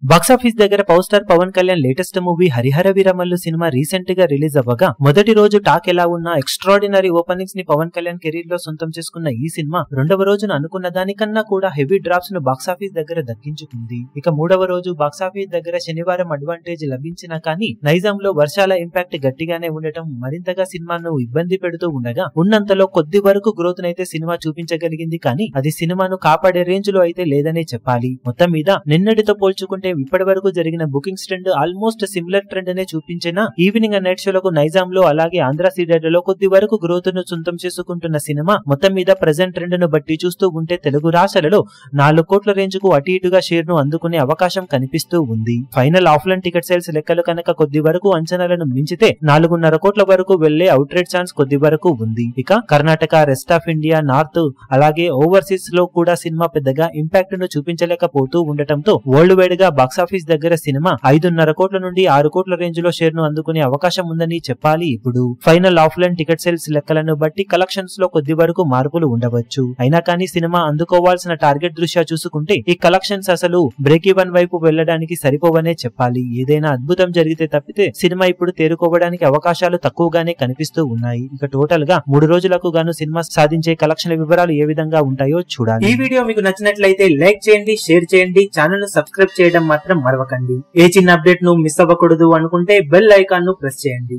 Box office దగ్గర power star Pawan Kalyan latest movie Hari Hara Veera Mallu cinema recent గా release అవ్వగా మొదటి రోజు టాక్ ఎలా ఉన్నా ఎక్స్ట్రాడినరీ ఓపెనింగ్స్ ని పవన్ కళ్యాణ్ కెరీర్ లో సొంతం చేసుకున్న ఈ సినిమా రెండవ రోజున అనుకున్న దానికన్నా కూడా హెవీ డ్రాప్స్ ను బాక్సాఫీస్ దగ్గర దక్కించుకుంది. ఇక మూడవ రోజు బాక్సాఫీస్ దగ్గర శనివారం అడ్వాంటేజ్ లభించినా కానీ నైజాంలో వర్షాల ఇంపాక్ట్ గట్టిగానే ఉండటం మరింతగా సినిమాను ఇబ్బంది పెడుతూ ఉండగా ఉన్నంతలో కొద్ది వరకు గ్రోత్ నైతే సినిమా చూపించగలిగింది, కానీ అది సినిమాను కాపాడే రేంజ్ లో అయితే లేదనే చెప్పాలి. మొత్తం మీద నిన్నటితో పోల్చుకుంటే ఇప్పటి వరకు జరిగిన bookings trend almost similar trend నే చూపించిన ఈవినింగ్ అండ్ నైట్ షోలకు నైజాంలో అలాగే ఆంధ్ర సీడెడ్లలో కొద్ది వరకు గ్రోత్ ను సొంతం చేసుకుంటున్న సినిమా మొత్తం మీద ప్రెజెంట్ ట్రెండ్ ను బట్టి చూస్తూ ఉంటే తెలుగు రాష్ట్రాలలో 4 కోట్ల రేంజ్ కు అటు ఇటుగా షేర్ ను అందుకునే అవకాశం కనిపిస్తూ ఉంది. ఫైనల్ ఆఫ్లైన్ టికెట్ సేల్స్ లెక్కలు కనుక కొద్ది వరకు అంచనాలను మించితే 4.5 కోట్ల వరకు వెళ్లే అవుట్ రేట్ ఛాన్స్ కొద్ది వరకు ఉంది. ఇక Karnataka, rest of India, north అలాగే ఓవర్సీస్ లో కూడా సినిమా పెద్దగా ఇంపాక్ట్ ను చూపించలేకపోతూ ఉండటంతో వరల్డ్ వైడ్ గా బాక్సాఫీస్ దగ్గర సినిమా 5.5 కోట్ల నుండి 6 కోట్ల రేంజ్ లో షేర్ ను అందుకునే అవకాశం ఉందని చెప్పాలి. ఇప్పుడు ఫైనల్ ఆఫ్లైన్ టికెట్ సేల్స్ లెక్కలను బట్టి కలెక్షన్స్ లో కొద్ది వరకు మార్పులు ఉండవచ్చు. అయినా కానీ సినిమా అందుకోవాల్సిన టార్గెట్ దృష్ట్యా చూసుకుంటే ఈ కలెక్షన్స్ అసలు బ్రేక్ ఈవెన్ వైపు వెళ్లడానికి సరిపోవనే చెప్పాలి. ఏదైనా అద్భుతం జరిగితే తప్పితే సినిమా ఇప్పుడు తేరుకోవడానికి అవకాశాలు తక్కువగానే కనిపిస్తూ ఉన్నాయి. ఇక టోటల్ గా 3 రోజులకు గాను సినిమా సాధించే కలెక్షన్ వివరాలు ఏ విధంగా ఉంటాయో చూడాలి. ఈ వీడియో మీకు నచ్చినట్లయితే లైక్ చేయండి, షేర్ చేయండి, ఛానల్ ను సబ్స్క్రైబ్ చేయడం మాత్రం మరవకండి. ఏ చిన్న అప్డేట్ ను మిస్ అవ్వకూడదు అనుకుంటే బెల్ ఐకాన్ ను ప్రెస్ చేయండి.